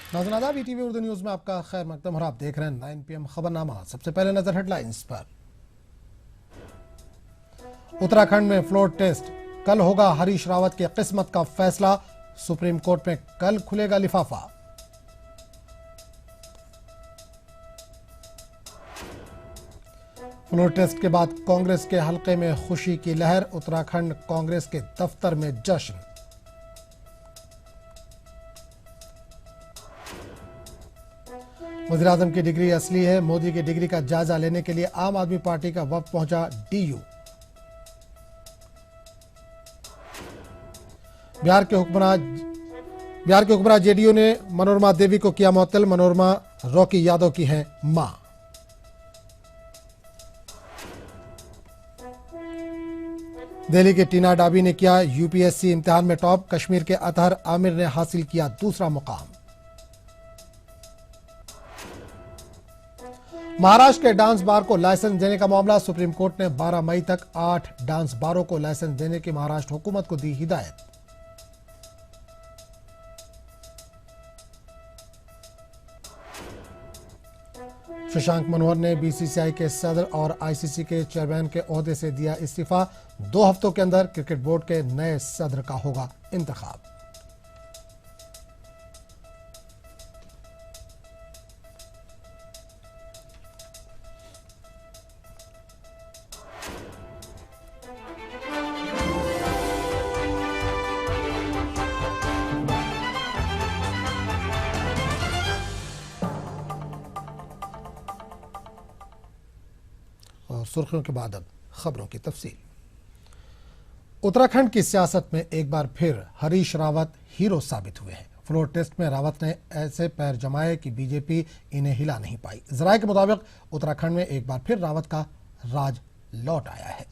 नाज़रीन आदाब, ETV Urdu news में आपका खैर मकदम और आप देख रहे हैं 9 PM खबरनामा। सबसे पहले नजर हेडलाइंस पर। उत्तराखंड में फ्लोर टेस्ट, कल होगा हरीश रावत की किस्मत का फैसला। सुप्रीम कोर्ट में कल खुलेगा लिफाफा। फ्लोर टेस्ट के बाद कांग्रेस के हलके में खुशी की लहर। उत्तराखंड कांग्रेस के दफ्तर में जश्न। वज़ीर-ए-आज़म की डिग्री असली है, मोदी की डिग्री का जायजा लेने के लिए आम आदमी पार्टी का वफ्द पहुंचा डीयू। बिहार के हुक्मरान जेडीयू ने मनोरमा देवी को किया मुअत्तल। मनोरमा रॉकी यादव की हैं मां। दिल्ली के टीना डाबी ने किया यूपीएससी इम्तिहान में टॉप। कश्मीर के अतहर आमिर ने हासिल किया दूसरा मुकाम। महाराष्ट्र के डांस बार को लाइसेंस देने का मामला। सुप्रीम कोर्ट ने 12 मई तक 8 डांस बारों को लाइसेंस देने की महाराष्ट्र हुकूमत को दी हिदायत। शशांक मनोहर ने बीसीसीआई के सदर और आईसीसी के चेयरमैन के ओहदे से दिया इस्तीफा। 2 हफ्तों के अंदर क्रिकेट बोर्ड के नए सदर का होगा इंतखाब। और सुर्खियों के बाद अब खबरों की तफसील। उत्तराखंड की सियासत में एक बार फिर हरीश रावत हीरो साबित हुए हैं। फ्लोर टेस्ट में रावत ने ऐसे पैर जमाए कि बीजेपी इन्हें हिला नहीं पाई। जराये के मुताबिक उत्तराखंड में एक बार फिर रावत का राज लौट आया है।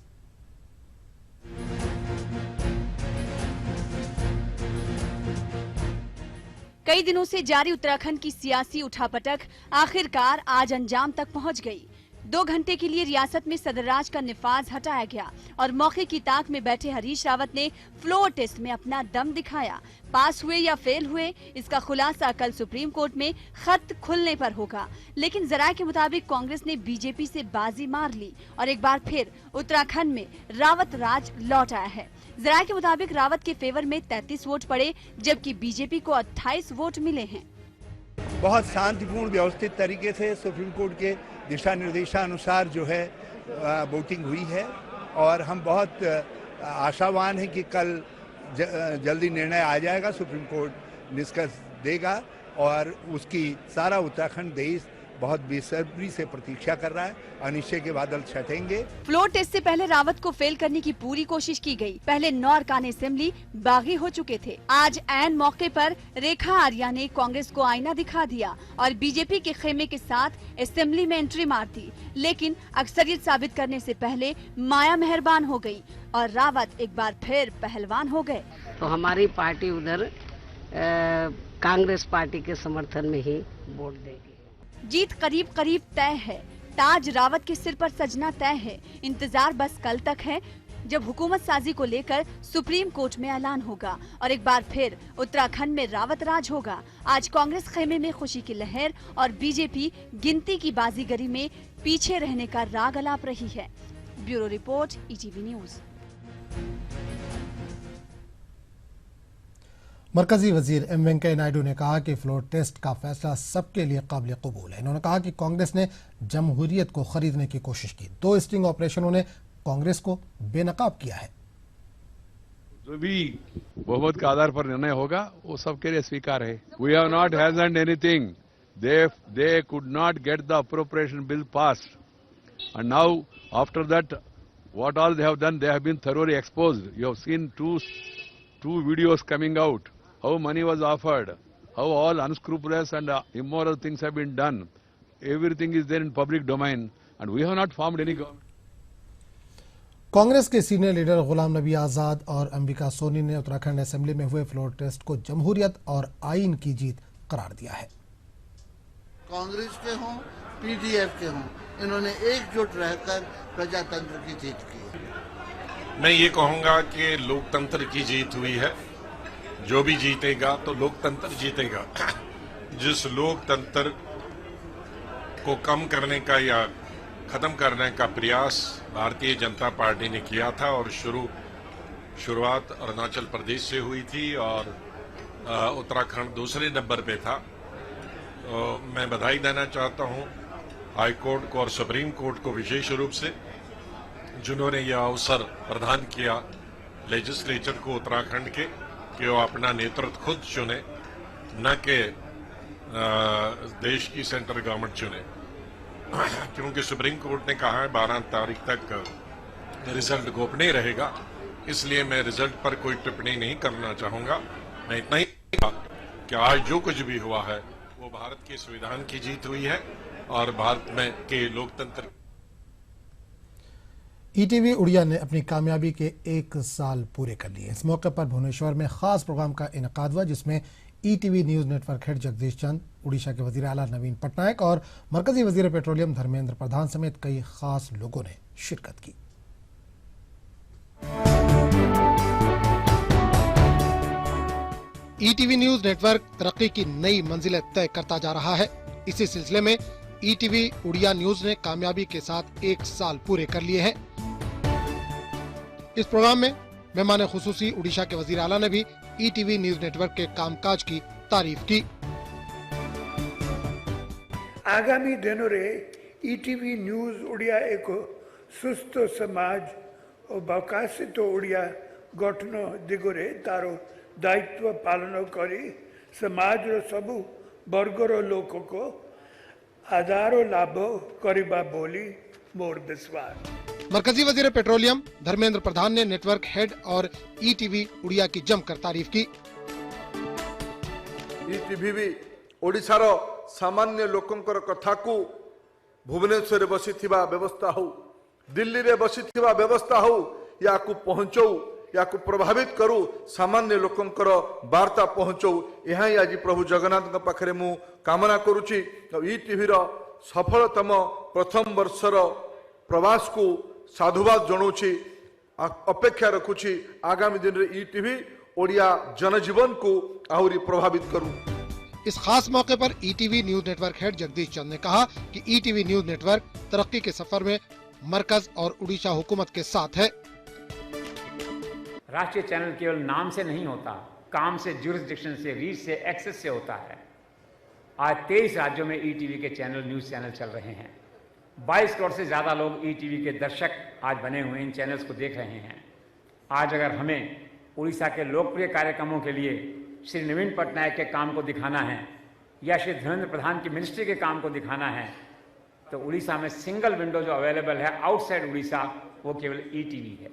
कई दिनों से जारी उत्तराखंड की सियासी उठापटक आखिरकार आज अंजाम तक पहुंच गई। 2 घंटे के लिए रियासत में सदरराज का निफाज हटाया गया और मौके की ताक में बैठे हरीश रावत ने फ्लोर टेस्ट में अपना दम दिखाया। पास हुए या फेल हुए, इसका खुलासा कल सुप्रीम कोर्ट में खत खुलने पर होगा। लेकिन जराये के मुताबिक कांग्रेस ने बीजेपी से बाजी मार ली और एक बार फिर उत्तराखंड में रावत राज लौट आया है। जराये के मुताबिक रावत के फेवर में 33 वोट पड़े, जबकि बीजेपी को 28 वोट मिले हैं। बहुत शांतिपूर्ण व्यवस्थित तरीके से सुप्रीम कोर्ट के दिशा निर्देशानुसार जो है वोटिंग हुई है और हम बहुत आशावान हैं कि कल जल्दी निर्णय आ जाएगा। सुप्रीम कोर्ट निष्कर्ष देगा और उसकी सारा उत्तराखंड देश बहुत बेसब्री से प्रतीक्षा कर रहा है। अनिश्चय के बादल छटेंगे। फ्लोर टेस्ट से पहले रावत को फेल करने की पूरी कोशिश की गई। पहले 9 अरकान असेंबली बागी हो चुके थे। आज ऐन मौके पर रेखा आर्या ने कांग्रेस को आईना दिखा दिया और बीजेपी के खेमे के साथ असेंबली में एंट्री मार दी। लेकिन अक्सरियत साबित करने से पहले माया मेहरबान हो गई और रावत एक बार फिर पहलवान हो गए। तो हमारी पार्टी उधर कांग्रेस पार्टी के समर्थन में ही वोट देगी। जीत करीब करीब तय है। ताज रावत के सिर पर सजना तय है। इंतजार बस कल तक है, जब हुकूमत साजी को लेकर सुप्रीम कोर्ट में ऐलान होगा और एक बार फिर उत्तराखंड में रावत राज होगा। आज कांग्रेस खेमे में खुशी की लहर और बीजेपी गिनती की बाजीगरी में पीछे रहने का राग अलाप रही है। Bureau report, ETV news. मरकजी वजीर एम वेंकैया नायडू ने कहा कि फ्लोर टेस्ट का फैसला सबके लिए काबिल कबूल है। इन्होंने कहा कि कांग्रेस ने जमहूरियत को खरीदने की कोशिश की। 2 स्टिंग ऑपरेशनों ने कांग्रेस को बेनकाब किया है। जो भी बहुमत के आधार पर निर्णय होगा वो सबके लिए स्वीकार है। We have not hastened anything. They could not get the appropriation bill passed and now after that what all they have done, they have been thoroughly exposed. You have seen two videos coming out, how money was offered, how all unscrupulous and immoral things have been done. Everything is there in public domain and we have not formed any government. Congress के senior leader Ghulam Nabi Azad और अंबिका सोनी ने Uttarakhand assembly में हुए floor test को जमहूरियत और आईन की जीत करार दिया है। कांग्रेस के हों, पीडीएफ के हों, इन्होंने एकजुट रहकर प्रजातंत्र की जीत की। मैं ये कहूंगा कि लोकतंत्र की जीत हुई है। जो भी जीतेगा तो लोकतंत्र जीतेगा। जिस लोकतंत्र को कम करने का या खत्म करने का प्रयास भारतीय जनता पार्टी ने किया था और शुरुआत अरुणाचल प्रदेश से हुई थी और उत्तराखंड दूसरे नंबर पे था। मैं बधाई देना चाहता हूं हाई कोर्ट को और सुप्रीम कोर्ट को विशेष रूप से, जिन्होंने यह अवसर प्रदान किया लेजिस्लेचर को उत्तराखंड के कि वो अपना नेतृत्व खुद चुने, न कि देश की सेंट्रल गवर्नमेंट चुने। क्योंकि सुप्रीम कोर्ट ने कहा है 12 तारीख तक रिजल्ट गोपनीय रहेगा, इसलिए मैं रिजल्ट पर कोई टिप्पणी नहीं करना चाहूंगा। मैं इतना ही कहा कि आज जो कुछ भी हुआ है वो भारत के संविधान की जीत हुई है और भारत में के लोकतंत्र। ईटीवी उड़िया ने अपनी कामयाबी के 1 साल पूरे कर लिए। इस मौके पर भुवनेश्वर में खास प्रोग्राम का इनेकाद हुआ, जिसमें ETV news network head Jagdish Chand, Orissa के वजीर आला नवीन पटनायक और मरकजी वजीर पेट्रोलियम धर्मेंद्र प्रधान समेत कई खास लोगों ने शिरकत की। ईटीवी न्यूज नेटवर्क तरक्की की नई मंजिलें तय करता जा रहा है। इसी सिलसिले में ईटीवी उड़िया न्यूज ने कामयाबी के साथ 1 साल पूरे कर लिए हैं। इस प्रोग्राम में मेहमान खुसूसी उड़ीसा के वजीर आला ने भी ईटीवी न्यूज नेटवर्क के कामकाज की तारीफ की। आगामी दिनों रे ईटीवी न्यूज उड़िया एक सुस्थ समाज और विकसित उड़िया गठन दिगरे तारो दायित्व पालन करी समाज रो सबु वर्गर लोक को आधार लाभ करिबा बोली मोर विश्वास। मरकजी वजीर पेट्रोलियम धर्मेंद्र प्रधान ने नेटवर्क हेड और ईटीवी उड़िया की जमकर तारीफ की। ईटीवी भी ओडिशार सामान्य लोकंकर कथा को भुवनेश्वर बसिथिबा व्यवस्था हो, दिल्ली रे बसिथिबा व्यवस्था हो, या को पहुंचो या को प्रभावित करू, सामान्य लोकंकर वार्ता पहुंचो, यह आज प्रभु जगन्नाथ पाखरे मु कामना करुची। ईटीवी रो सफलतम प्रथम वर्षर प्रवास को साधुवाद जनाऊँगी, अपेक्षा रखुची आगामी दिन रे ईटीवी ओडिया जनजीवन को आहुरी प्रभावित करूं। इस खास मौके पर ETV news network head Jagdish Chand ने कहा कि ईटीवी न्यूज नेटवर्क तरक्की के सफर में मरकज और उड़ीसा हुकूमत के साथ है। राष्ट्रीय चैनल केवल नाम से नहीं होता, काम से, ज्यूरिसडिक्शन से, रीच से, एक्सेस से होता है। आज 23 राज्यों में ईटीवी के चैनल, न्यूज चैनल चल रहे हैं। 22 करोड़ से ज्यादा लोग ईटीवी के दर्शक आज बने हुए इन चैनल्स को देख रहे हैं। आज अगर हमें उड़ीसा के लोकप्रिय कार्यक्रमों के लिए श्री नवीन पटनायक के काम को दिखाना है या श्री धर्मेंद्र प्रधान की मिनिस्ट्री के काम को दिखाना है, तो उड़ीसा में सिंगल विंडो जो अवेलेबल है आउटसाइड उड़ीसा, वो केवल ईटीवी है।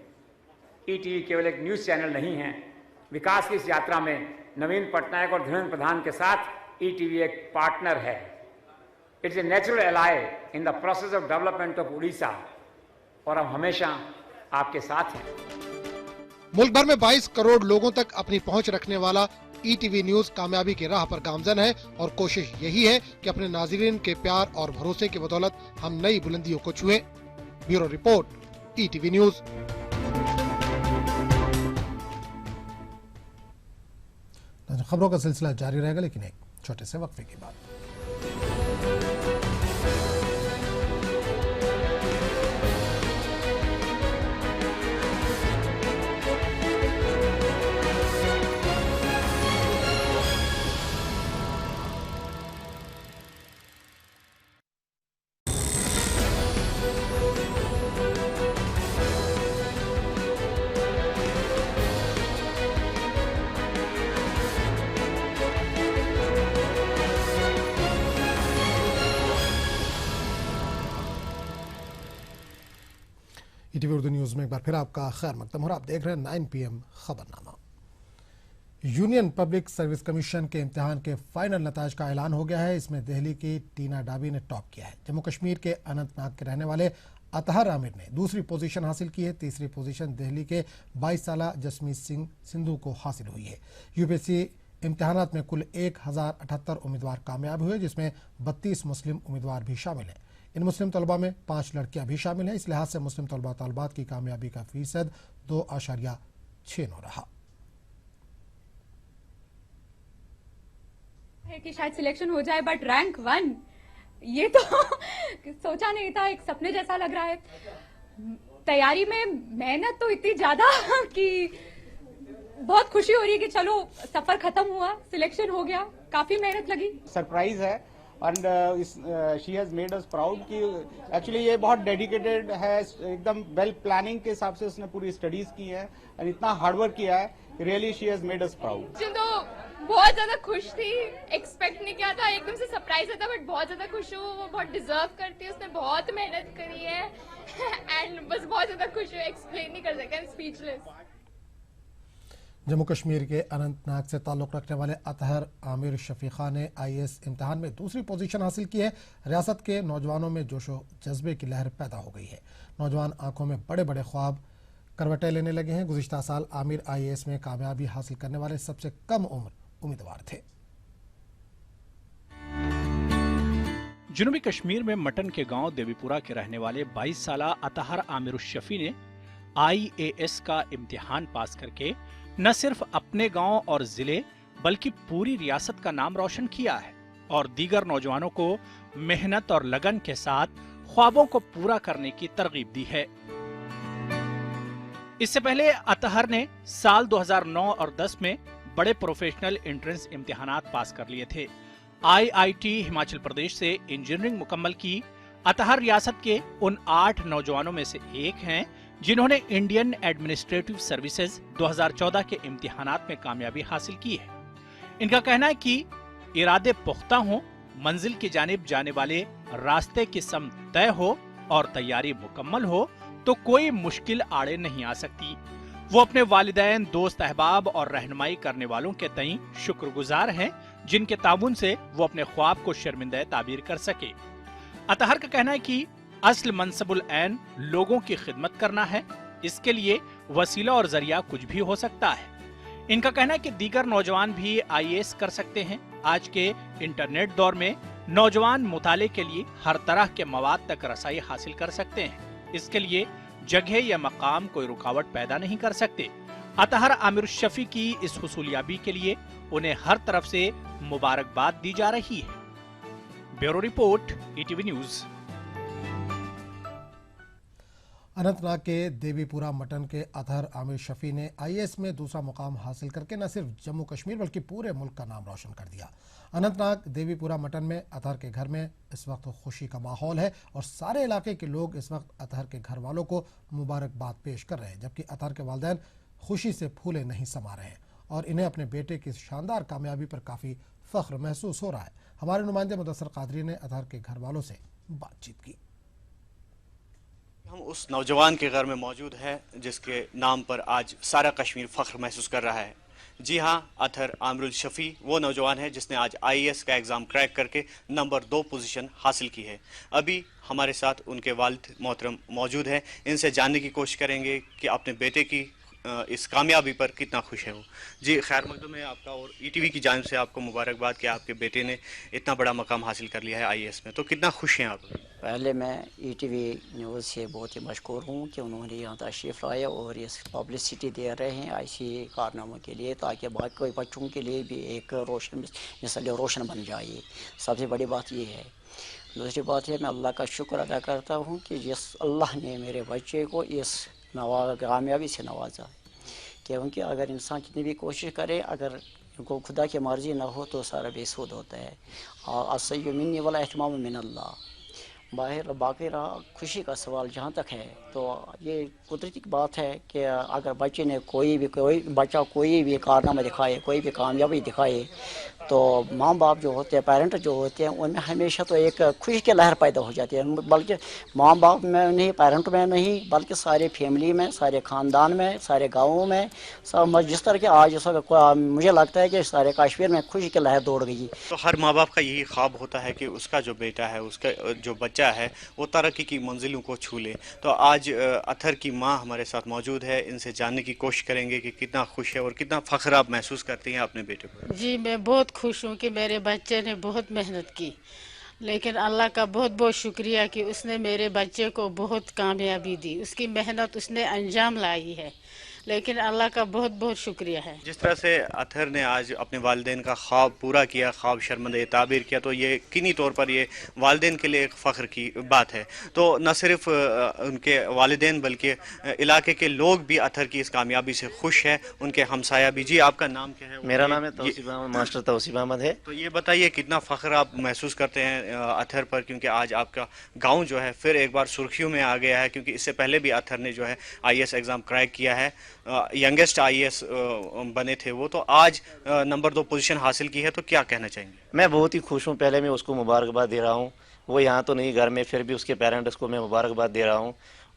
ईटीवी केवल एक न्यूज चैनल नहीं है। विकास की इस यात्रा में नवीन पटनायक और धर्मेंद्र प्रधान के साथ ईटीवी एक पार्टनर है। It's a natural ally in the process of development of Orissa, और हम हमेशा आपके साथ हैं। मुल्क भर में 22 करोड़ लोगों तक अपनी पहुंच रखने वाला ईटीवी न्यूज कामयाबी की राह पर गामजन है और कोशिश यही है कि अपने नाज़रीन के प्यार और भरोसे की बदौलत हम नई बुलंदियों को छुएं। Bureau report, ETV news. खबरों का सिलसिला जारी रहेगा, लेकिन एक छोटे से वक्फे के बाद। ईटीवी उर्दू न्यूज में एक बार फिर आपका खैर मकदम और आप देख रहे हैं 9 PM खबरनामा। यूनियन पब्लिक सर्विस कमीशन के इम्तिहान के फाइनल नताज का ऐलान हो गया है। इसमें दिल्ली की टीना डाबी ने टॉप किया है। जम्मू कश्मीर के अनंतनाग के रहने वाले अतहर आमिर ने दूसरी पोजीशन हासिल की है। तीसरी पोजीशन दिल्ली के 22 साला जसमीत सिंह सिंधु को हासिल हुई है। यूपीएससी इम्तिहानात में कुल 1078 उम्मीदवार कामयाब हुए, जिसमें 32 मुस्लिम उम्मीदवार भी शामिल हैं। इन मुस्लिम तलबा में 5 लड़कियां भी शामिल हैं। इस लिहाज से मुस्लिम तलबा तलबात की कामयाबी का फीसद 2.69 रहा। है कि शायद सिलेक्शन हो जाए, बट रैंक 1 ये तो सोचा नहीं था, एक सपने जैसा लग रहा है। तैयारी में मेहनत तो इतनी ज्यादा कि बहुत खुशी हो रही है कि चलो सफर खत्म हुआ, सिलेक्शन हो गया, काफी मेहनत लगी। सरप्राइज है and she has made us proud कि एक्चुअली ये बहुत डेडिकेटेड है, एकदम वेल प्लानिंग के हिसाब से उसने पूरी स्टडीज की है और इतना हार्डवर्क किया है, really she has made us proud. तो बहुत ज्यादा खुश थी, एक्सपेक्ट नहीं किया था, एकदम से सरप्राइज था, बट बहुत ज्यादा खुश हूँ। वो बहुत डिजर्व करती है, उसने बहुत मेहनत करी है एंड बस बहुत ज्यादा खुश हूँ, एक्सप्लेन नहीं कर सकते, स्पीचलेस। जम्मू कश्मीर के अनंतनाग से ताल्लुक़ रखने वाले अतहर आमिर शफीक़ा ने IAS इम्तिहान में दूसरी पोजीशन हासिल की है। रियासत के नौजवानों में जोशो जज्बे की लहर पैदा हो गई है। नौजवान आंखों में बड़े बड़े ख्वाब करवटें लेने लगे हैं। गुज़िश्ता साल आमिर IAS में कामयाबी हासिल करने वाले सबसे कम उम्र उम्मीदवार थे। जनूबी कश्मीर में मटन के गांव देवीपुरा के रहने वाले 22 साला अतहर आमिर शफी ने IAS का इम्तिहान पास करके न सिर्फ अपने गांव और जिले बल्कि पूरी रियासत का नाम रोशन किया है और दीगर नौजवानों को मेहनत और लगन के साथ ख्वाबों को पूरा करने की तरगीब दी है। इससे पहले अतहर ने साल 2009 और 10 में बड़े प्रोफेशनल एंट्रेंस इम्तिहानात पास कर लिए थे। IIT हिमाचल प्रदेश से इंजीनियरिंग मुकम्मल की अतहर रियासत के उन 8 नौजवानों में से एक हैं जिन्होंने इंडियन एडमिनिस्ट्रेटिव सर्विसेज 2014 के इम्तिहानात में कामयाबी हासिल की है। इनका कहना है कि इरादे पुख्ता हों, मंजिल की जानिब जाने वाले रास्ते की सम तय हो और तैयारी मुकम्मल हो तो कोई मुश्किल आड़े नहीं आ सकती। वो अपने वालिदैन, दोस्त अहबाब और रहनुमाई करने वालों के तई शुक्रगुजार हैं जिनके ताउन से वो अपने ख्वाब को शर्मिंदा ताबीर कर सके। अतहर का कहना है कि असल मनसबुल ऐन लोगों की खिदमत करना है, इसके लिए वसीला और जरिया कुछ भी हो सकता है। इनका कहना है कि दीगर नौजवान भी IAS कर सकते हैं। आज के इंटरनेट दौर में नौजवान मुताले के लिए हर तरह के मवाद तक रसाई हासिल कर सकते हैं। इसके लिए जगह या मकाम कोई रुकावट पैदा नहीं कर सकते। अतहर आमिर शफी की इस हुसूलियाबी के लिए उन्हें हर तरफ से मुबारकबाद दी जा रही है। Bureau report, ETV news. Anantnag के देवीपुरा मटन के अतहर आमिर शफी ने IAS में दूसरा मुकाम हासिल करके न सिर्फ जम्मू कश्मीर बल्कि पूरे मुल्क का नाम रोशन कर दिया। अनंतनाग देवीपुरा मटन में अतहर के घर में इस वक्त खुशी का माहौल है और सारे इलाके के लोग इस वक्त अतहर के घर वालों को मुबारकबाद पेश कर रहे हैं, जबकि अतहर के वालिदैन खुशी से फूले नहीं समा रहे हैं और इन्हें अपने बेटे की शानदार कामयाबी पर काफ़ी फ़ख्र महसूस हो रहा है। हमारे नुमाइंदे मुदस्सर कादरी ने अतहर के घर वालों से बातचीत की। हम उस नौजवान के घर में मौजूद है जिसके नाम पर आज सारा कश्मीर फख्र महसूस कर रहा है। जी हाँ, अतहर आमिर शफी वो नौजवान है जिसने आज IAS का एग्ज़ाम क्रैक करके नंबर 2 पोजीशन हासिल की है। अभी हमारे साथ उनके वालिद मोहतरम मौजूद हैं, इनसे जानने की कोशिश करेंगे कि अपने बेटे की इस कामयाबी पर कितना खुश है वो। जी खैर मकदम है आपका और ETV की जानिब से आपको मुबारकबाद कि आपके बेटे ने इतना बड़ा मकाम हासिल कर लिया है IAS में, तो कितना खुश हैं आप? पहले मैं ETV न्यूज़ से बहुत ही मशकूर हूँ कि उन्होंने यहाँ तशरीफ़ लाया और इस पब्लिसिटी दे रहे हैं ऐसी कारनामों के लिए, ताकि बाकी बच्चों के लिए भी एक रोशन मिसाल रोशन बन जाए। सबसे बड़ी बात ये है। दूसरी बात है, मैं अल्लाह का शुक्र अदा करता हूँ कि जिस अल्लाह ने मेरे बच्चे को इस कामयाबी से नवाजा, क्योंकि अगर इंसान कितनी भी कोशिश करे, अगर को खुदा की मर्ज़ी ना हो तो सारा बेसूद होता है। और असय्युमिन्नी वला इत्माम मिनल्लाह। बाकी रहा खुशी का सवाल जहाँ तक है, तो ये कुदरती बात है कि अगर बच्चे ने कोई बच्चा कोई भी कारनामा दिखाए, कोई भी कामयाबी दिखाए, तो माँ बाप जो होते हैं, पेरेंट जो होते हैं, उनमें हमेशा तो एक खुशी की लहर पैदा हो जाती है। बल्कि माँ बाप में नहीं, पेरेंट में नहीं, बल्कि सारे फैमिली में, सारे ख़ानदान में, सारे गाँवों में सब जिस तरह के आज सब मुझे लगता है कि सारे कश्मीर में खुशी की लहर दौड़ गई। तो हर माँ बाप का यही ख्वाब होता है कि उसका जो बेटा है, उसका जो बच्चा है, वो तरक्की की मंजिलों को छू ले। तो आज अतहर की माँ हमारे साथ मौजूद है, इनसे जानने की कोशिश करेंगे कि कितना खुश है और कितना फ़ख्र आप महसूस करती हैं अपने बेटे पर। जी मैं बहुत खुश हूँ कि मेरे बच्चे ने बहुत मेहनत की, लेकिन अल्लाह का बहुत बहुत शुक्रिया कि उसने मेरे बच्चे को बहुत कामयाबी दी। उसकी मेहनत उसने अंजाम लाई है। लेकिन अल्लाह का बहुत बहुत शुक्रिया है। जिस तरह से अतहर ने आज अपने वालिदैन का ख्वाब पूरा किया, ख्वाब शर्मंदे ताबीर किया, तो ये यकीनी तौर पर ये वालिदैन के लिए एक फ़ख्र की बात है। तो न सिर्फ उनके वालिदैन बल्कि इलाके के लोग भी अतहर की इस कामयाबी से खुश है, उनके हमसाया भी। जी, आपका नाम क्या है? मेरा नाम है मास्टर तौसीफ अहमद है। तो ये बताइए कितना फ़ख्र आप महसूस करते हैं अतहर पर, क्योंकि आज आपका गाँव जो है फिर एक बार सुर्खियों में आ गया है, क्योंकि इससे पहले भी अतहर ने जो है IAS एग्ज़ाम क्रैक किया है, यंगेस्ट IAS बने थे वो, तो आज नंबर 2 पोजीशन हासिल की है, तो क्या कहना चाहेंगे? मैं बहुत ही खुश हूँ। पहले मैं उसको मुबारकबाद दे रहा हूँ, वो यहाँ तो नहीं घर में, फिर भी उसके पेरेंट्स को मैं मुबारकबाद दे रहा हूँ।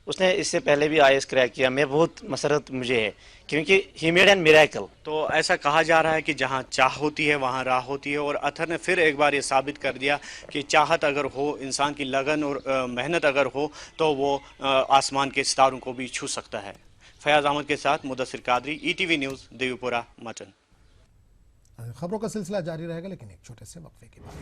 उसने इससे पहले भी IAS क्रैक किया, मैं बहुत मसरत मुझे है, क्योंकि ही मेड एन मिरेकल। तो ऐसा कहा जा रहा है कि जहाँ चाह होती है वहाँ राह होती है, और अतहर ने फिर एक बार ये साबित कर दिया कि चाहत अगर हो, इंसान की लगन और मेहनत अगर हो, तो वो आसमान के सितारों को भी छू सकता है। फयाज अहमद के साथ Mudassir Qadri, ETV news, Devipura, mutton. खबरों का सिलसिला जारी रहेगा, लेकिन एक छोटे से वक्फे के बाद।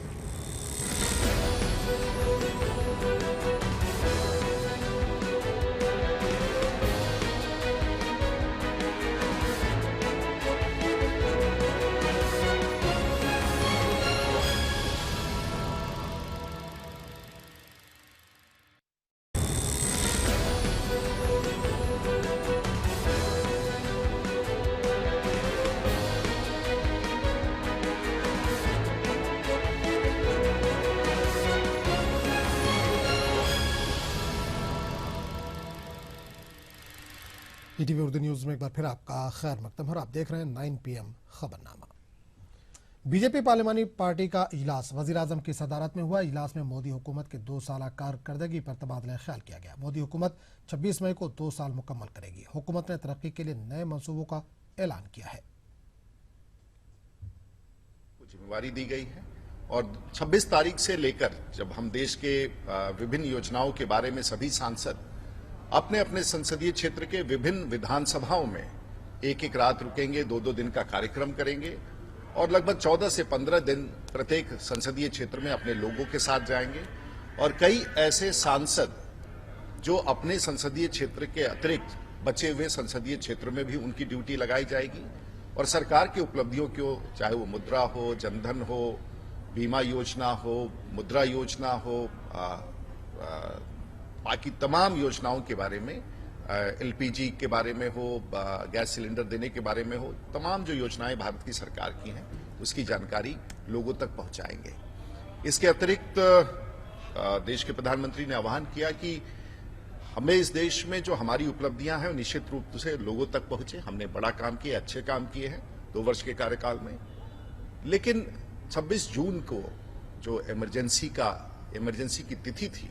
ETV उर्दू न्यूज में एक बार फिर आपका खैर मकदम है। आप देख रहे हैं 9 PM खबरनामा। बीजेपी पार्लिमानी पार्टी का इजलास वजीर आजम की सदारत में हुआ। इजलास में मोदी हुकूमत के 2 साल कारकर्दगी पर तबादला ख्याल किया गया। मोदी हुकूमत 26 मई को 2 साल मुकम्मल करेगी। हुकूमत ने तरक्की के लिए नए मंसूबों का ऐलान किया है। जिम्मेवारी दी गई है और 26 तारीख से लेकर जब हम देश के विभिन्न योजनाओं के बारे में सभी सांसद अपने अपने संसदीय क्षेत्र के विभिन्न विधानसभाओं में एक रात रुकेंगे, 2-2 दिन का कार्यक्रम करेंगे और लगभग 14 से 15 दिन प्रत्येक संसदीय क्षेत्र में अपने लोगों के साथ जाएंगे। और कई ऐसे सांसद जो अपने संसदीय क्षेत्र के अतिरिक्त बचे हुए संसदीय क्षेत्र में भी उनकी ड्यूटी लगाई जाएगी और सरकार की उपलब्धियों को, चाहे वो मुद्रा हो, जनधन हो, बीमा योजना हो, मुद्रा योजना हो, बाकी तमाम योजनाओं के बारे में, LPG के बारे में हो, गैस सिलेंडर देने के बारे में हो, तमाम जो योजनाएं भारत की सरकार की हैं उसकी जानकारी लोगों तक पहुंचाएंगे। इसके अतिरिक्त देश के प्रधानमंत्री ने आह्वान किया कि हमें इस देश में जो हमारी उपलब्धियां हैं निश्चित रूप से लोगों तक पहुंचे। हमने बड़ा काम किया, अच्छे काम किए हैं 2 वर्ष के कार्यकाल में, लेकिन 26 जून को जो इमरजेंसी की तिथि थी,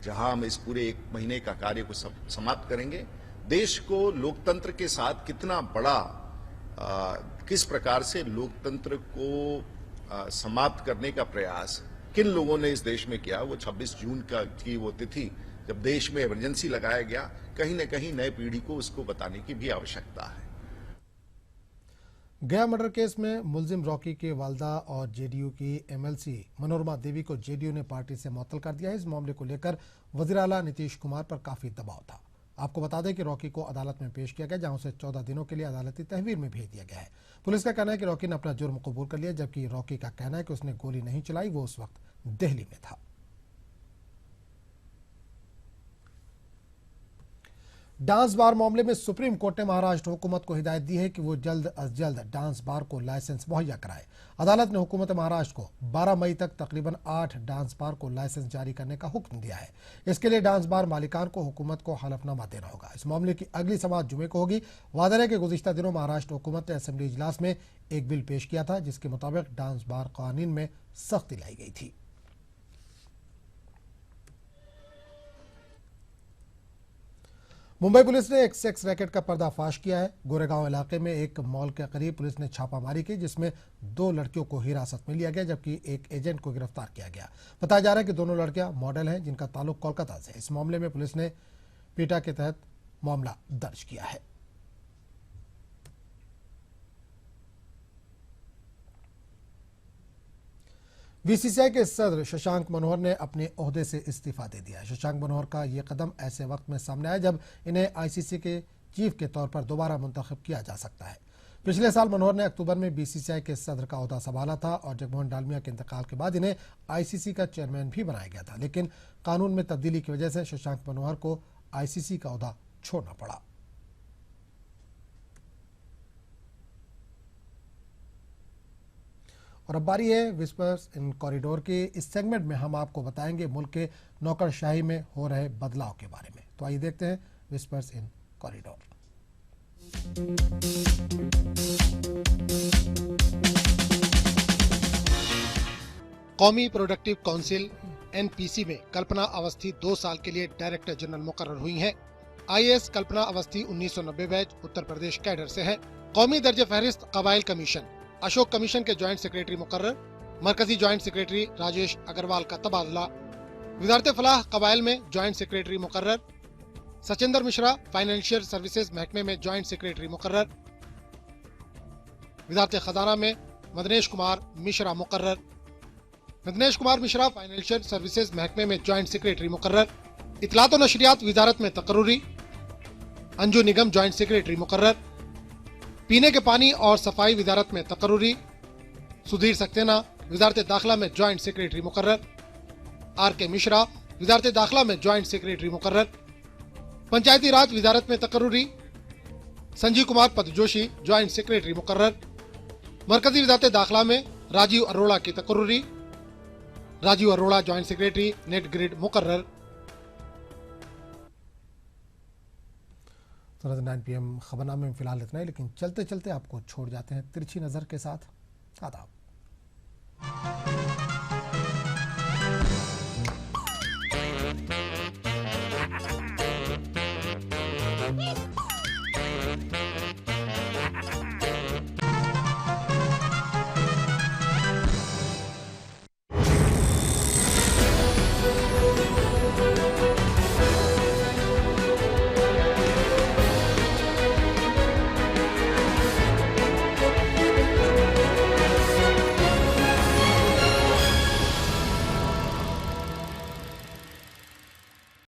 जहां हम इस पूरे 1 महीने का कार्य को समाप्त करेंगे, देश को लोकतंत्र के साथ कितना बड़ा किस प्रकार से लोकतंत्र को समाप्त करने का प्रयास किन लोगों ने इस देश में किया, वो 26 जून की वो तिथि जब देश में इमरजेंसी लगाया गया, कहीं न कहीं नई पीढ़ी को उसको बताने की भी आवश्यकता है। गया मर्डर केस में मुलजिम रॉकी के वालदा और JDU की MLC मनोरमा देवी को JDU ने पार्टी से मुअत्तल कर दिया है। इस मामले को लेकर वज़ीर आला नीतीश कुमार पर काफी दबाव था। आपको बता दें कि रॉकी को अदालत में पेश किया गया, जहां उसे 14 दिनों के लिए अदालती तहवीर में भेज दिया गया है। पुलिस का कहना है कि रॉकी ने अपना जुर्म कबूल कर लिया, जबकि रॉकी का कहना है कि उसने गोली नहीं चलाई, वो उस वक्त दिल्ली में था। डांस बार मामले में सुप्रीम कोर्ट ने महाराष्ट्र हुकूमत को हिदायत दी है कि वो जल्द अज जल्द डांस बार को लाइसेंस मुहैया कराए। अदालत ने हुकूमत महाराष्ट्र को 12 मई तक तकरीबन 8 डांस बार को लाइसेंस जारी करने का हुक्म दिया है। इसके लिए डांस बार मालिकान को हुकूमत को हलफनामा देना होगा। इस मामले की अगली समाअत जुमे को होगी। वादे है कि गुज़िश्ता दिनों महाराष्ट्र हुकूमत ने असेंबली इजलास में एक बिल पेश किया था, जिसके मुताबिक डांस बार कानून में सख्ती लाई गई थी। मुंबई पुलिस ने एक सेक्स रैकेट का पर्दाफाश किया है। गोरेगांव इलाके में एक मॉल के करीब पुलिस ने छापामारी की, जिसमें 2 लड़कियों को हिरासत में लिया गया, जबकि एक एजेंट को गिरफ्तार किया गया। बताया जा रहा है कि दोनों लड़कियां मॉडल हैं, जिनका ताल्लुक कोलकाता से। इस मामले में पुलिस ने पीटा के तहत मामला दर्ज किया है। बीसीसीआई के सदर शशांक मनोहर ने अपने ओहदे से इस्तीफा दे दिया। शशांक मनोहर का यह कदम ऐसे वक्त में सामने आया जब इन्हें आईसीसी के चीफ के तौर पर दोबारा मुंतखब किया जा सकता है। पिछले साल मनोहर ने अक्टूबर में बीसीसीआई के सदर का ओहदा संभाला था और जगमोहन डालमिया के इंतकाल के बाद इन्हें आईसीसी का चेयरमैन भी बनाया गया था, लेकिन कानून में तब्दीली की वजह से शशांक मनोहर को आईसीसी का ओहदा छोड़ना पड़ा। और अब बारी है विस्पर्स इन कॉरिडोर के। इस सेगमेंट में हम आपको बताएंगे मुल्क के नौकरशाही में हो रहे बदलाव के बारे में। तो आइए देखते हैं विस्पर्स इन कॉरिडोर। कौमी प्रोडक्टिव काउंसिल एनपीसी में कल्पना अवस्थी 2 साल के लिए डायरेक्टर जनरल मुकर्रर हुई हैं। आईएएस कल्पना अवस्थी 1990 बैच उत्तर प्रदेश कैडर से है। कौमी दर्जे फहरिस्त कबाइल कमीशन अशोक कमीशन के ज्वाइंट सेक्रेटरी मुकर्रर। मरकजी ज्वाइंट सेक्रेटरी राजेश अग्रवाल का तबादला। वजारत फलाह कबाइल में ज्वाइंट सेक्रेटरी मुकर्रर। सचिंदर मिश्रा फाइनेंशियल सर्विसेज महकमे में ज्वाइंट सेक्रेटरी मुकर्रर। वजारत खजाना में मदनेश कुमार मिश्रा मुकर्रर। मदनेश कुमार मिश्रा फाइनेंशियल सर्विसेज महकमे में ज्वाइंट सेक्रेटरी मुकर्रर। इतलात और नशरियात वजारत में तकर्रुरी अंजू निगम ज्वाइंट सेक्रेटरी मुकर्रर। पीने के पानी और सफाई वजारत में तकर्रुरी सुधीर सक्सेना वजारत दाखिला में ज्वाइंट सेक्रेटरी मुकर्रर। आर के मिश्रा वजारत दाखिला में ज्वाइंट सेक्रेटरी मुकर्रर। पंचायती राज वजारत में तकर्रुरी संजीव कुमार पदजोशी ज्वाइंट सेक्रेटरी मुकर्रर। मरकजी वजारत दाखिला में राजीव अरोड़ा की तकर्रुरी। Rajiv Arora joint secretary net grid मुकर्रर। 9 PM खबरनामे में फिलहाल इतना ही, लेकिन चलते चलते आपको छोड़ जाते हैं तिरछी नजर के साथ। आदाब।